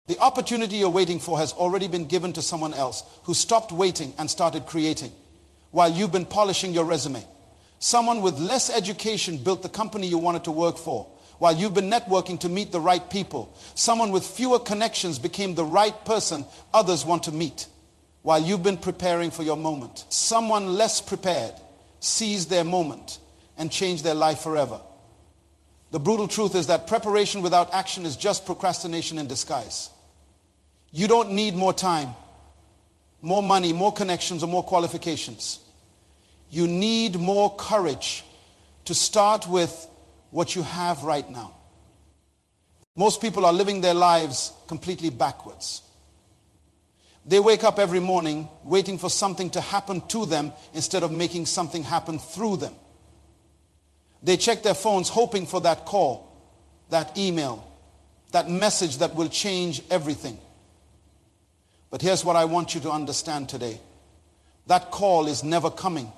The opportunity you're waiting for has already been given to someone else who stopped waiting and started creating while you've been polishing your resume. Someone with less education built the company you wanted to work for while you've been networking to meet the right people. Someone with fewer connections became the right person others want to meet while you've been preparing for your moment. Someone less prepared seized their moment and changed their life forever. The brutal truth is that preparation without action is just procrastination in disguise. You don't need more time, more money, more connections, or more qualifications. You need more courage to start with what you have right now. Most people are living their lives completely backwards. They wake up every morning waiting for something to happen to them instead of making something happen through them. They check their phones hoping for that call, that email, that message that will change everything. But here's what I want you to understand today. That call is never coming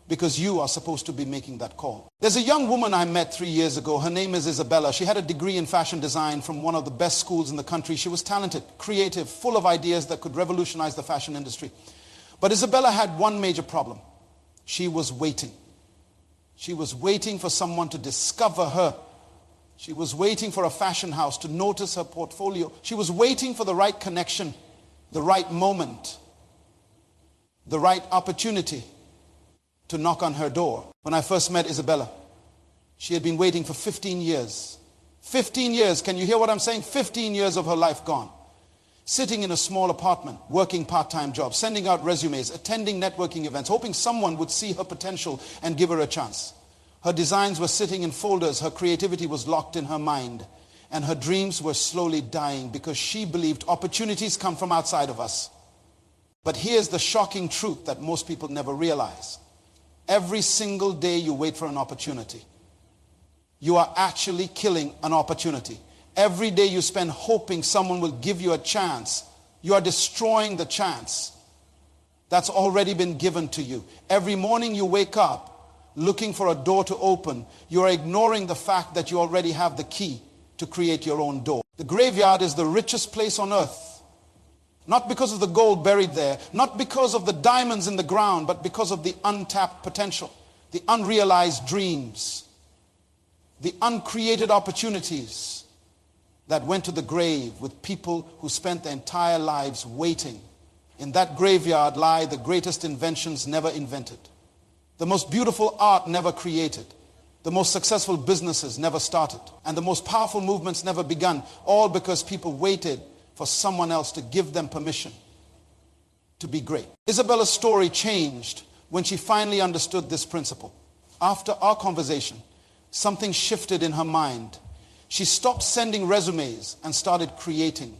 because you are supposed to be making that call. There's a young woman I met 3 years ago. Her name is Isabella. She had a degree in fashion design from one of the best schools in the country. She was talented, creative, full of ideas that could revolutionize the fashion industry. But Isabella had one major problem. She was waiting. She was waiting for someone to discover her. She was waiting for a fashion house to notice her portfolio. She was waiting for the right connection, the right moment, the right opportunity to knock on her door. When I first met Isabella, she had been waiting for 15 years. 15 years, can you hear what I'm saying? 15 years of her life gone. Sitting in a small apartment, working part-time jobs, sending out resumes, attending networking events, hoping someone would see her potential and give her a chance. Her designs were sitting in folders, her creativity was locked in her mind, and her dreams were slowly dying because she believed opportunities come from outside of us. But here's the shocking truth that most people never realize. Every single day you wait for an opportunity, you are actually killing an opportunity. Every day you spend hoping someone will give you a chance, you are destroying the chance that's already been given to you. Every morning you wake up looking for a door to open, you are ignoring the fact that you already have the key to create your own door. The graveyard is the richest place on earth. Not because of the gold buried there, not because of the diamonds in the ground, but because of the untapped potential, the unrealized dreams, the uncreated opportunities that went to the grave with people who spent their entire lives waiting. In that graveyard lie the greatest inventions never invented, the most beautiful art never created, the most successful businesses never started, and the most powerful movements never begun, all because people waited for someone else to give them permission to be great. Isabella's story changed when she finally understood this principle. After our conversation, something shifted in her mind. She stopped sending resumes and started creating.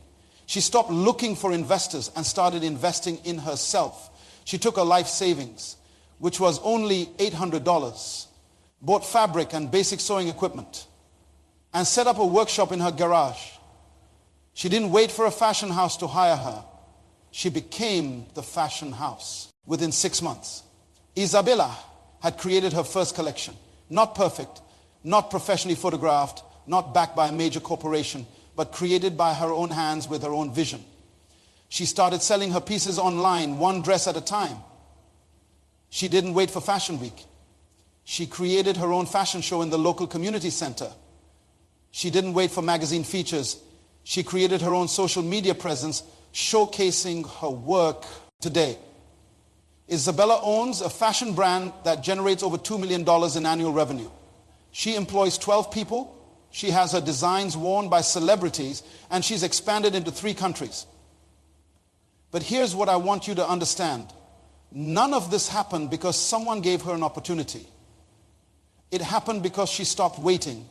She stopped looking for investors and started investing in herself. She took her life savings, which was only $800, bought fabric and basic sewing equipment, and set up a workshop in her garage. She didn't wait for a fashion house to hire her. She became the fashion house. Within 6 months, Isabella had created her first collection. Not perfect, not professionally photographed, not backed by a major corporation, but created by her own hands with her own vision. She started selling her pieces online, one dress at a time. She didn't wait for Fashion Week. She created her own fashion show in the local community center. She didn't wait for magazine features. She created her own social media presence, showcasing her work today. Isabella owns a fashion brand that generates over $2 million in annual revenue. She employs 12 people. She has her designs worn by celebrities, and she's expanded into 3 countries. But here's what I want you to understand. None of this happened because someone gave her an opportunity. It happened because she stopped waiting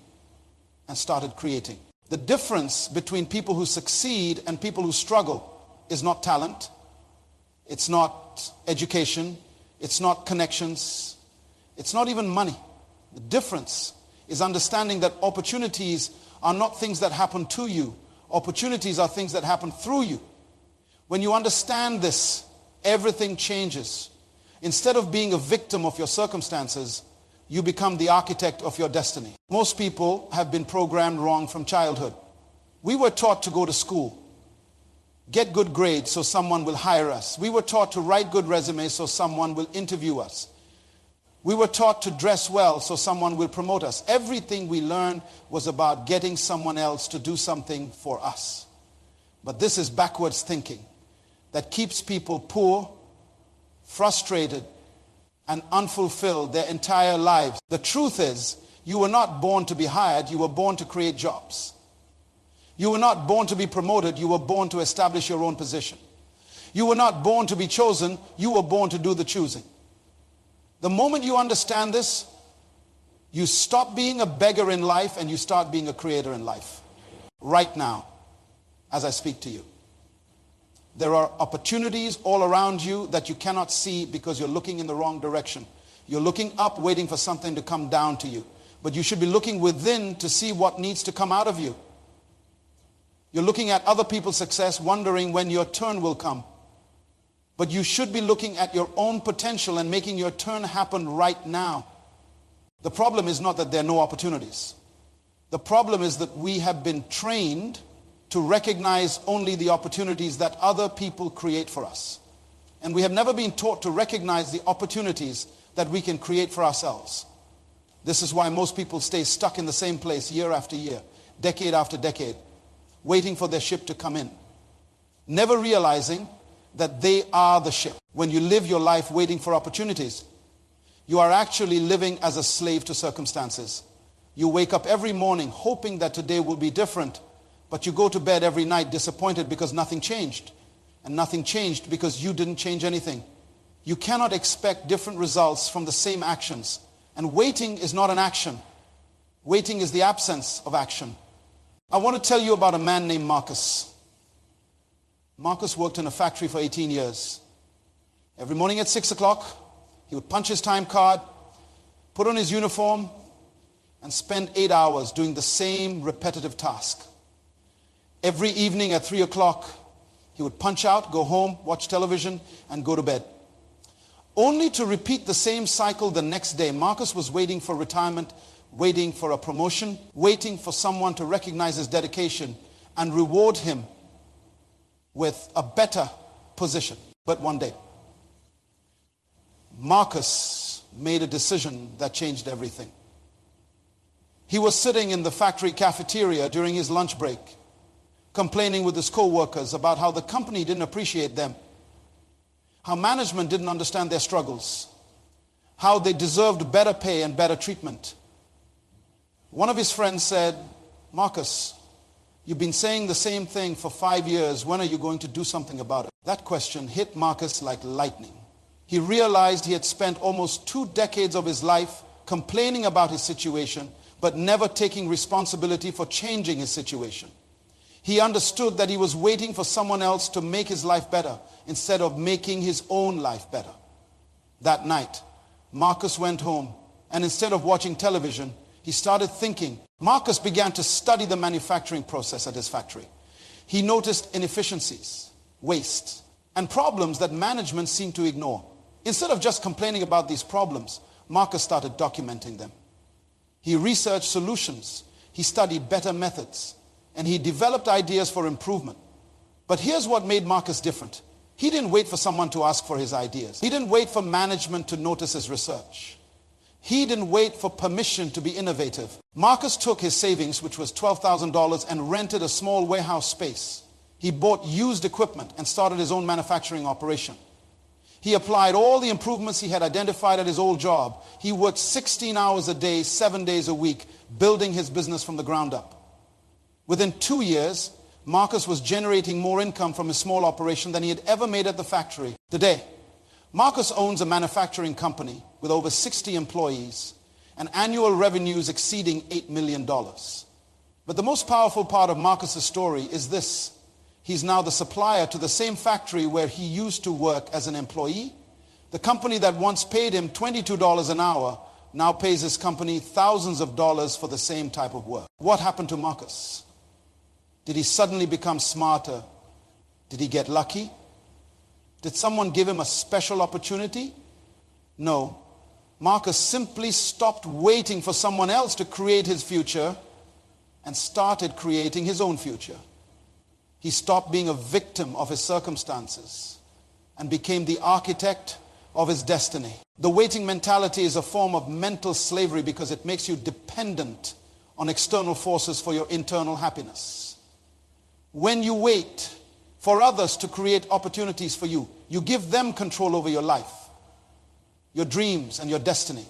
and started creating. The difference between people who succeed and people who struggle is not talent, it's not education, it's not connections, it's not even money. The difference is understanding that opportunities are not things that happen to you. Opportunities are things that happen through you. When you understand this, everything changes. Instead of being a victim of your circumstances, you become the architect of your destiny. Most people have been programmed wrong from childhood. We were taught to go to school. get good grades so someone will hire us. We were taught to write good resumes so someone will interview us. We were taught to dress well so someone will promote us. Everything we learned was about getting someone else to do something for us. But this is backwards thinking that keeps people poor, frustrated, and unfulfilled their entire lives. The truth is, you were not born to be hired, you were born to create jobs. You were not born to be promoted, you were born to establish your own position. You were not born to be chosen, you were born to do the choosing. The moment you understand this, you stop being a beggar in life and you start being a creator in life. Right now, as I speak to you. There are opportunities all around you that you cannot see because you're looking in the wrong direction. You're looking up, waiting for something to come down to you. But you should be looking within to see what needs to come out of you. You're looking at other people's success, wondering when your turn will come. But you should be looking at your own potential and making your turn happen right now. The problem is not that there are no opportunities. The problem is that we have been trained to recognize only the opportunities that other people create for us. And we have never been taught to recognize the opportunities that we can create for ourselves. This is why most people stay stuck in the same place year after year, decade after decade, waiting for their ship to come in, never realizing that they are the ship. When you live your life waiting for opportunities, you are actually living as a slave to circumstances. You wake up every morning hoping that today will be different, but you go to bed every night disappointed because nothing changed. And nothing changed because you didn't change anything. You cannot expect different results from the same actions. And waiting is not an action. Waiting is the absence of action. I want to tell you about a man named Marcus. Marcus worked in a factory for 18 years. Every morning at 6 o'clock, he would punch his time card, put on his uniform, and spend 8 hours doing the same repetitive task. Every evening at 3 o'clock, he would punch out, go home, watch television, and go to bed. Only to repeat the same cycle the next day. Marcus was waiting for retirement, waiting for a promotion, waiting for someone to recognize his dedication and reward him with a better position. But one day, Marcus made a decision that changed everything. He was sitting in the factory cafeteria during his lunch break, complaining with his co-workers about how the company didn't appreciate them, how management didn't understand their struggles, how they deserved better pay and better treatment. One of his friends said, "Marcus, you've been saying the same thing for 5 years. When are you going to do something about it?" That question hit Marcus like lightning. He realized he had spent almost 2 decades of his life complaining about his situation, but never taking responsibility for changing his situation. He understood that he was waiting for someone else to make his life better instead of making his own life better. That night, Marcus went home, and instead of watching television, he started thinking. Marcus began to study the manufacturing process at his factory. He noticed inefficiencies, waste, and problems that management seemed to ignore. Instead of just complaining about these problems, Marcus started documenting them. He researched solutions, he studied better methods, and he developed ideas for improvement. But here's what made Marcus different. He didn't wait for someone to ask for his ideas. He didn't wait for management to notice his research. He didn't wait for permission to be innovative. Marcus took his savings, which was $12,000, and rented a small warehouse space. He bought used equipment and started his own manufacturing operation. He applied all the improvements he had identified at his old job. He worked 16 hours a day, 7 days a week, building his business from the ground up. Within 2 years, Marcus was generating more income from his small operation than he had ever made at the factory. Today, Marcus owns a manufacturing company with over 60 employees and annual revenues exceeding $8 million. But the most powerful part of Marcus's story is this. He's now the supplier to the same factory where he used to work as an employee. The company that once paid him $22 an hour now pays his company thousands of dollars for the same type of work. What happened to Marcus? Did he suddenly become smarter? Did he get lucky? Did someone give him a special opportunity? No. Marcus simply stopped waiting for someone else to create his future and started creating his own future. He stopped being a victim of his circumstances and became the architect of his destiny. The waiting mentality is a form of mental slavery because it makes you dependent on external forces for your internal happiness. When you wait for others to create opportunities for you, you give them control over your life, your dreams, and your destiny.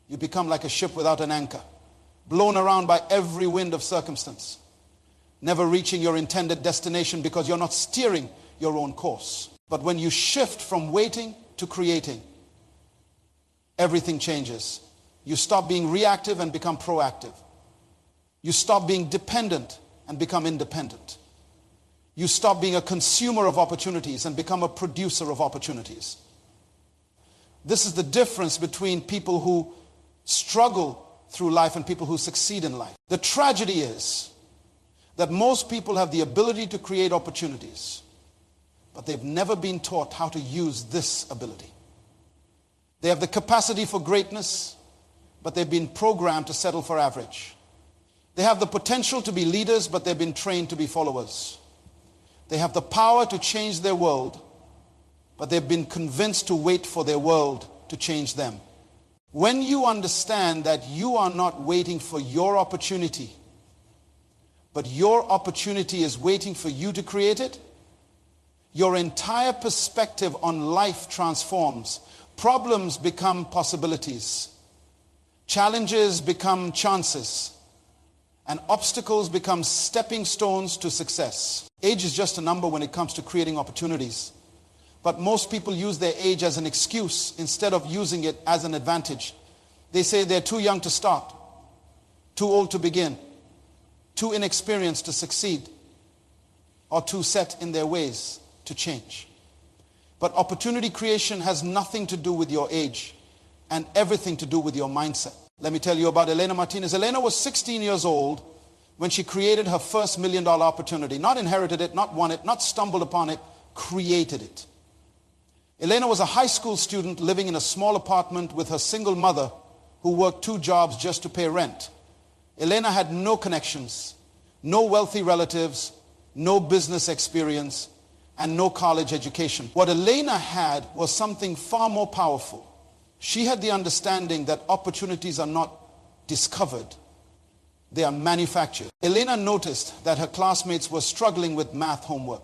You become like a ship without an anchor, blown around by every wind of circumstance, never reaching your intended destination because you're not steering your own course. But when you shift from waiting to creating, everything changes. You stop being reactive and become proactive. You stop being dependent and become independent. You stop being a consumer of opportunities and become a producer of opportunities. This is the difference between people who struggle through life and people who succeed in life. The tragedy is that most people have the ability to create opportunities, but they've never been taught how to use this ability. They have the capacity for greatness, but they've been programmed to settle for average. They have the potential to be leaders, but they've been trained to be followers. They have the power to change their world, but they've been convinced to wait for their world to change them. When you understand that you are not waiting for your opportunity, but your opportunity is waiting for you to create it, your entire perspective on life transforms. Problems become possibilities. Challenges become chances. And obstacles become stepping stones to success. Age is just a number when it comes to creating opportunities. But most people use their age as an excuse instead of using it as an advantage. They say they're too young to start, too old to begin, too inexperienced to succeed, or too set in their ways to change. But opportunity creation has nothing to do with your age and everything to do with your mindset. Let me tell you about Elena Martinez. Elena was 16 years old when she created her first $1 million opportunity. Not inherited it, not won it, not stumbled upon it, created it. Elena was a high school student living in a small apartment with her single mother who worked 2 jobs just to pay rent. Elena had no connections, no wealthy relatives, no business experience, and no college education. What Elena had was something far more powerful. She had the understanding that opportunities are not discovered, they are manufactured. Elena noticed that her classmates were struggling with math homework.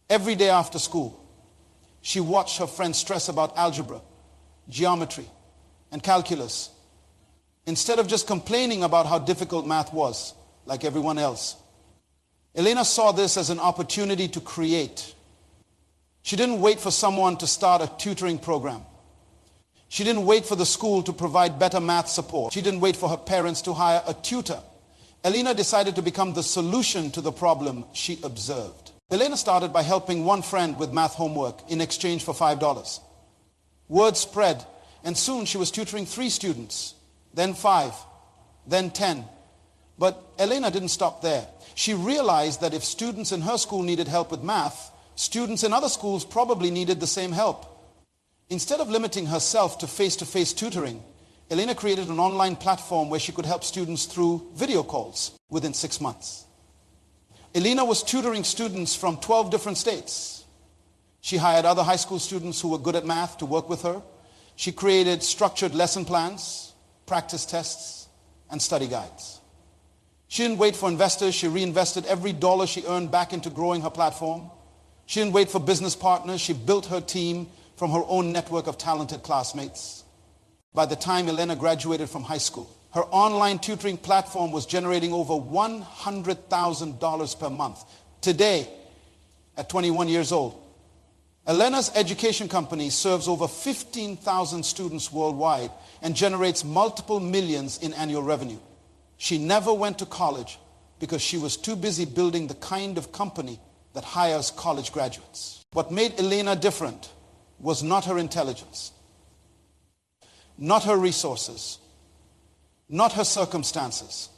Every day after school, she watched her friends stress about algebra, geometry, and calculus. Instead of just complaining about how difficult math was, like everyone else, Elena saw this as an opportunity to create. She didn't wait for someone to start a tutoring program. She didn't wait for the school to provide better math support. She didn't wait for her parents to hire a tutor. Elena decided to become the solution to the problem she observed. Elena started by helping one friend with math homework in exchange for $5. Word spread, and soon she was tutoring 3 students, then 5, then 10. But Elena didn't stop there. She realized that if students in her school needed help with math, students in other schools probably needed the same help. Instead of limiting herself to face-to-face tutoring, Elena created an online platform where she could help students through video calls within 6 months. Elena was tutoring students from 12 different states. She hired other high school students who were good at math to work with her. She created structured lesson plans, practice tests, and study guides. She didn't wait for investors. She reinvested every dollar she earned back into growing her platform. She didn't wait for business partners. She built her team from her own network of talented classmates. By the time Elena graduated from high school, her online tutoring platform was generating over $100,000 per month. Today, at 21 years old, Elena's education company serves over 15,000 students worldwide and generates multiple millions in annual revenue. She never went to college because she was too busy building the kind of company that hires college graduates. What made Elena different was not her intelligence, not her resources, not her circumstances.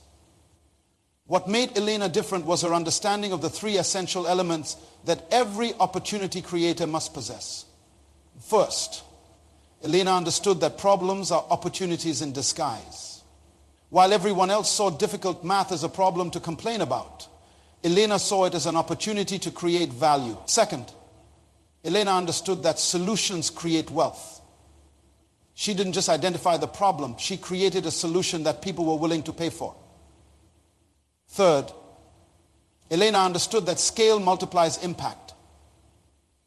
What made Elena different was her understanding of the 3 essential elements that every opportunity creator must possess. First, Elena understood that problems are opportunities in disguise. While everyone else saw difficult math as a problem to complain about, Elena saw it as an opportunity to create value. Second, Elena understood that solutions create wealth. She didn't just identify the problem, she created a solution that people were willing to pay for. Third, Elena understood that scale multiplies impact.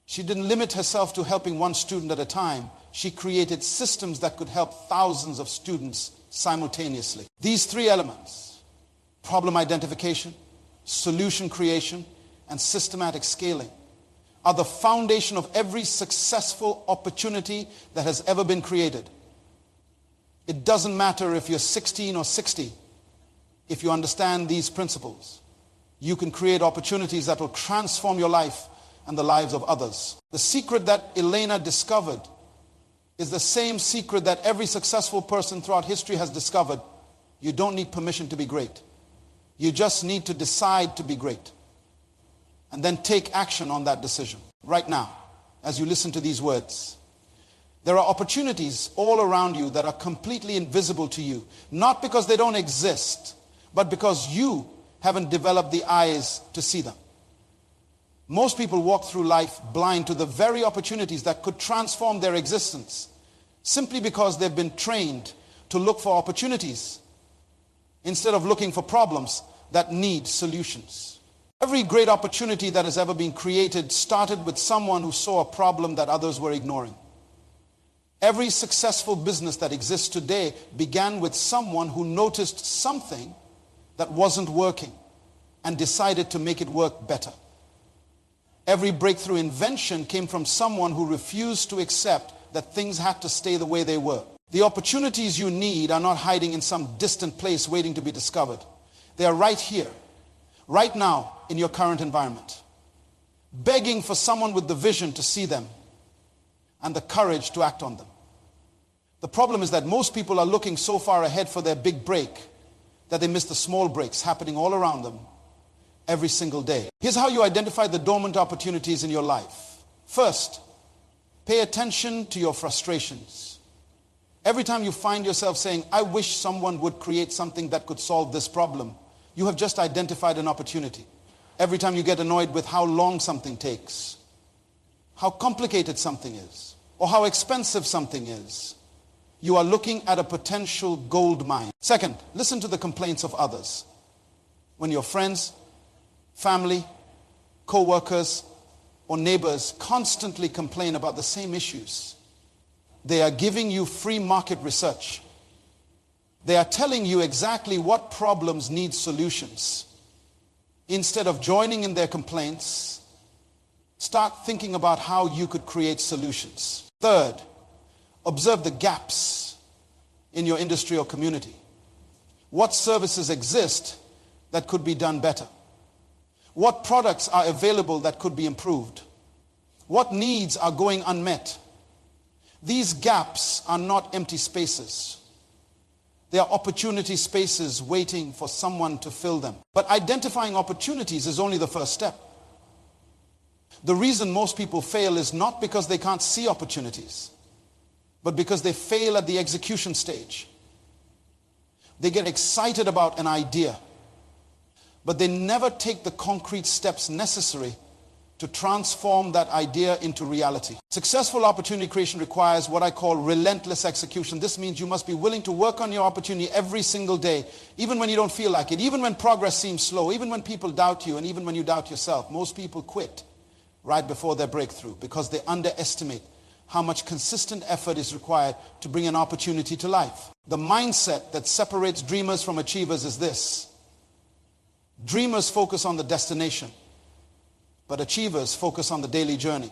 She didn't limit herself to helping one student at a time. She created systems that could help thousands of students simultaneously. These three elements, problem identification, solution creation, and systematic scaling, are the foundation of every successful opportunity that has ever been created. It doesn't matter if you're 16 or 60. If you understand these principles, you can create opportunities that will transform your life and the lives of others. The secret that Elena discovered is the same secret that every successful person throughout history has discovered. You don't need permission to be great. You just need to decide to be great. And then take action on that decision. Right now, as you listen to these words, there are opportunities all around you that are completely invisible to you. Not because they don't exist, but because you haven't developed the eyes to see them. Most people walk through life blind to the very opportunities that could transform their existence, simply because they've been trained to look for opportunities instead of looking for problems that need solutions. Every great opportunity that has ever been created started with someone who saw a problem that others were ignoring. Every successful business that exists today began with someone who noticed something that wasn't working and decided to make it work better. Every breakthrough invention came from someone who refused to accept that things had to stay the way they were. The opportunities you need are not hiding in some distant place waiting to be discovered. They are right here, right now, in your current environment, begging for someone with the vision to see them and the courage to act on them. The problem is that most people are looking so far ahead for their big break that they miss the small breaks happening all around them every single day. Here's how you identify the dormant opportunities in your life. First, pay attention to your frustrations. Every time you find yourself saying, I wish someone would create something that could solve this problem, you have just identified an opportunity. Every time you get annoyed with how long something takes, how complicated something is, or how expensive something is, you are looking at a potential gold mine. Second, listen to the complaints of others. When your friends, family, co-workers, or neighbors constantly complain about the same issues, they are giving you free market research. They are telling you exactly what problems need solutions. Instead of joining in their complaints, start thinking about how you could create solutions. Third, observe the gaps in your industry or community. What services exist that could be done better? What products are available that could be improved? What needs are going unmet? These gaps are not empty spaces. They are opportunity spaces waiting for someone to fill them. But identifying opportunities is only the first step. The reason most people fail is not because they can't see opportunities, but because they fail at the execution stage. They get excited about an idea, but they never take the concrete steps necessary to transform that idea into reality. Successful opportunity creation requires what I call relentless execution. This means you must be willing to work on your opportunity every single day, even when you don't feel like it, even when progress seems slow, even when people doubt you, and even when you doubt yourself. Most people quit right before their breakthrough because they underestimate how much consistent effort is required to bring an opportunity to life. The mindset that separates dreamers from achievers is this: dreamers focus on the destination, but achievers focus on the daily journey.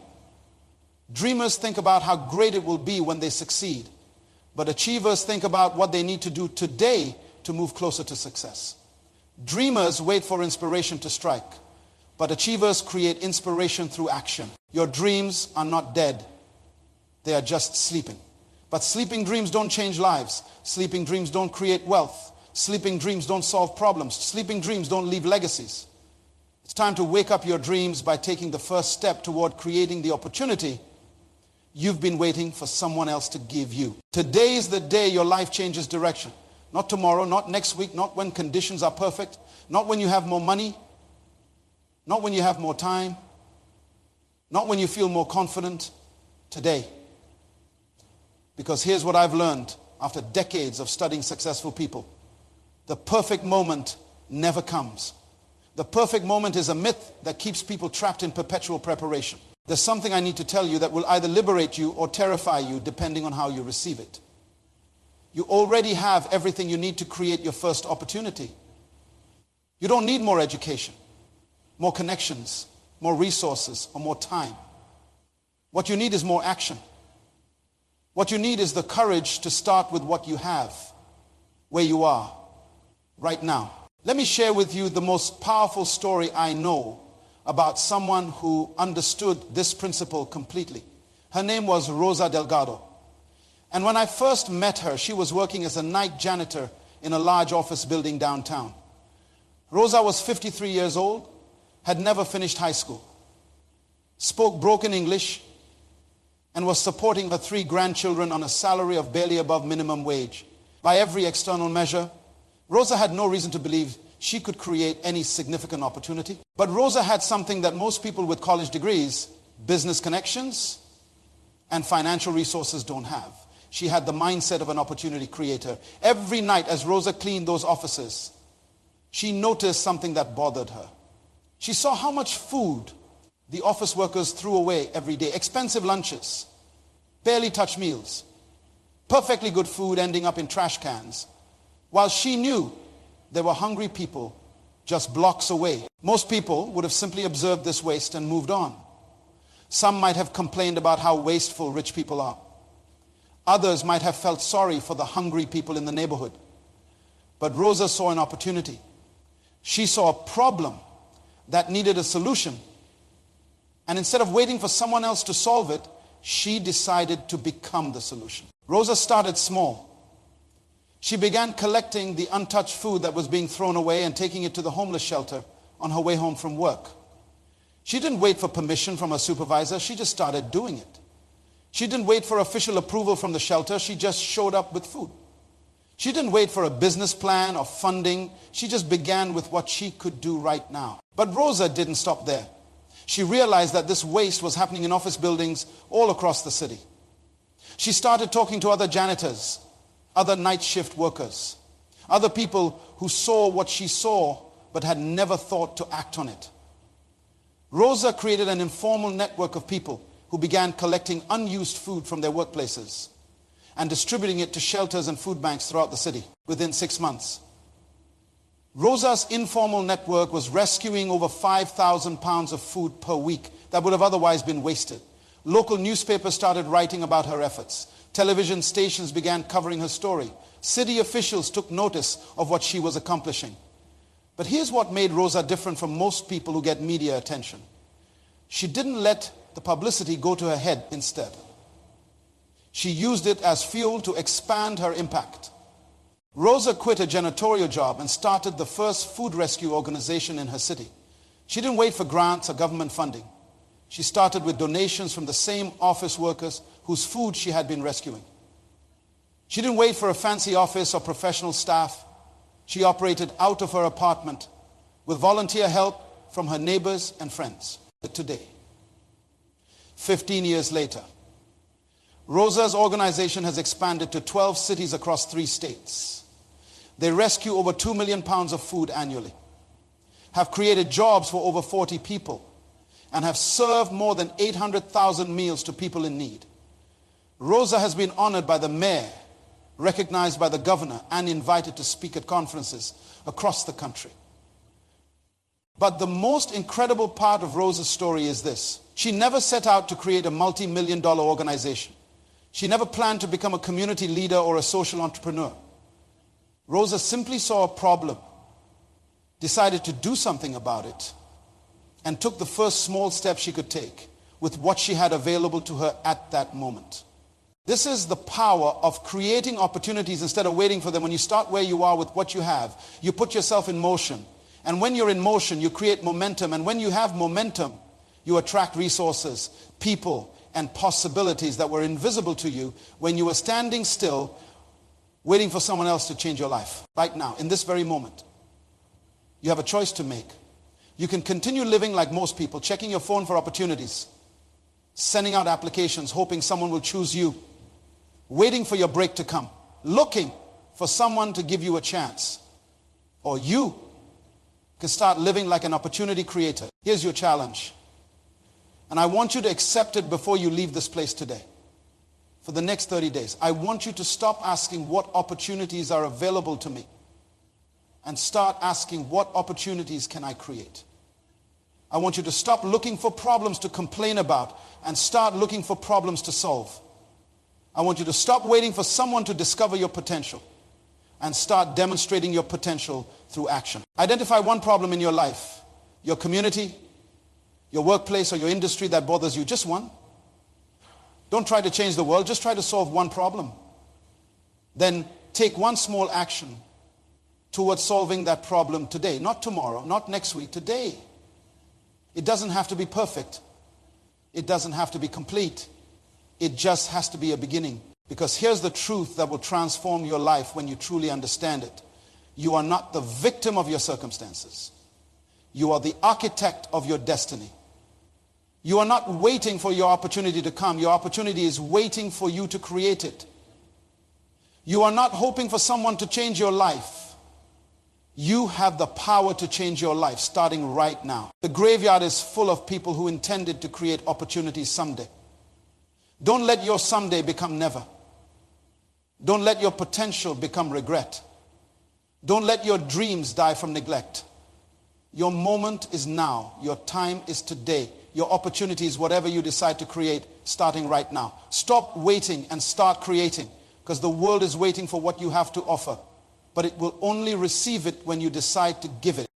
Dreamers think about how great it will be when they succeed, but achievers think about what they need to do today to move closer to success. Dreamers wait for inspiration to strike, but achievers create inspiration through action. Your dreams are not dead. They are just sleeping. But sleeping dreams don't change lives. Sleeping dreams don't create wealth. Sleeping dreams don't solve problems. Sleeping dreams don't leave legacies. It's time to wake up your dreams by taking the first step toward creating the opportunity you've been waiting for someone else to give you. Today is the day your life changes direction. Not tomorrow, not next week, not when conditions are perfect, not when you have more money. Not when you have more time. Not when you feel more confident. Today. Because here's what I've learned after decades of studying successful people. The perfect moment never comes. The perfect moment is a myth that keeps people trapped in perpetual preparation. There's something I need to tell you that will either liberate you or terrify you depending on how you receive it. You already have everything you need to create your first opportunity. You don't need more education, more connections, more resources, or more time. What you need is more action. What you need is the courage to start with what you have, where you are, right now. Let me share with you the most powerful story I know about someone who understood this principle completely. Her name was Rosa Delgado. And when I first met her, she was working as a night janitor in a large office building downtown. Rosa was 53 years old, had never finished high school, spoke broken English, and was supporting her 3 grandchildren on a salary of barely above minimum wage. By every external measure, Rosa had no reason to believe she could create any significant opportunity. But Rosa had something that most people with college degrees, business connections, and financial resources don't have. She had the mindset of an opportunity creator. Every night as Rosa cleaned those offices, she noticed something that bothered her. She saw how much food the office workers threw away every day. Expensive lunches, barely touched meals, perfectly good food ending up in trash cans, while she knew there were hungry people just blocks away. Most people would have simply observed this waste and moved on. Some might have complained about how wasteful rich people are. Others might have felt sorry for the hungry people in the neighborhood. But Rosa saw an opportunity. She saw a problem that needed a solution. And instead of waiting for someone else to solve it, she decided to become the solution. Rosa started small. She began collecting the untouched food that was being thrown away and taking it to the homeless shelter on her way home from work. She didn't wait for permission from her supervisor. She just started doing it. She didn't wait for official approval from the shelter. She just showed up with food. She didn't wait for a business plan or funding. She just began with what she could do right now. But Rosa didn't stop there. She realized that this waste was happening in office buildings all across the city. She started talking to other janitors, other night shift workers, other people who saw what she saw but had never thought to act on it. Rosa created an informal network of people who began collecting unused food from their workplaces and distributing it to shelters and food banks throughout the city within 6 months. Rosa's informal network was rescuing over 5,000 pounds of food per week that would have otherwise been wasted. Local newspapers started writing about her efforts. Television stations began covering her story. City officials took notice of what she was accomplishing. But here's what made Rosa different from most people who get media attention. She didn't let the publicity go to her head instead. She used it as fuel to expand her impact. Rosa quit a janitorial job and started the first food rescue organization in her city. She didn't wait for grants or government funding. She started with donations from the same office workers whose food she had been rescuing. She didn't wait for a fancy office or professional staff. She operated out of her apartment with volunteer help from her neighbors and friends. Today, 15 years later, Rosa's organization has expanded to 12 cities across 3 states. They rescue over 2 million pounds of food annually, have created jobs for over 40 people, and have served more than 800,000 meals to people in need. Rosa has been honored by the mayor, recognized by the governor, and invited to speak at conferences across the country. But the most incredible part of Rosa's story is this. She never set out to create a multi-million-dollar organization. She never planned to become a community leader or a social entrepreneur. Rosa simply saw a problem, decided to do something about it, and took the first small step she could take with what she had available to her at that moment. This is the power of creating opportunities instead of waiting for them. When you start where you are with what you have, you put yourself in motion. And when you're in motion, you create momentum. And when you have momentum, you attract resources, people, and possibilities that were invisible to you when you were standing still, waiting for someone else to change your life. Right now, in this very moment, you have a choice to make. You can continue living like most people, checking your phone for opportunities, sending out applications, hoping someone will choose you, waiting for your break to come, looking for someone to give you a chance. Or you can start living like an opportunity creator. Here's your challenge. And I want you to accept it before you leave this place today. For the next 30 days, I want you to stop asking what opportunities are available to me and start asking what opportunities can I create. I want you to stop looking for problems to complain about and start looking for problems to solve. I want you to stop waiting for someone to discover your potential and start demonstrating your potential through action. Identify one problem in your life, your community, your workplace, or your industry that bothers you. Just one. Don't try to change the world. Just try to solve one problem. Then take one small action towards solving that problem today. Not tomorrow, not next week, today. It doesn't have to be perfect. It doesn't have to be complete. It just has to be a beginning. Because here's the truth that will transform your life when you truly understand it. You are not the victim of your circumstances. You are the architect of your destiny. You are not waiting for your opportunity to come. Your opportunity is waiting for you to create it. You are not hoping for someone to change your life. You have the power to change your life starting right now. The graveyard is full of people who intended to create opportunities someday. Don't let your someday become never. Don't let your potential become regret. Don't let your dreams die from neglect. Your moment is now. Your time is today. Your opportunity is whatever you decide to create starting right now. Stop waiting and start creating, because the world is waiting for what you have to offer. But it will only receive it when you decide to give it.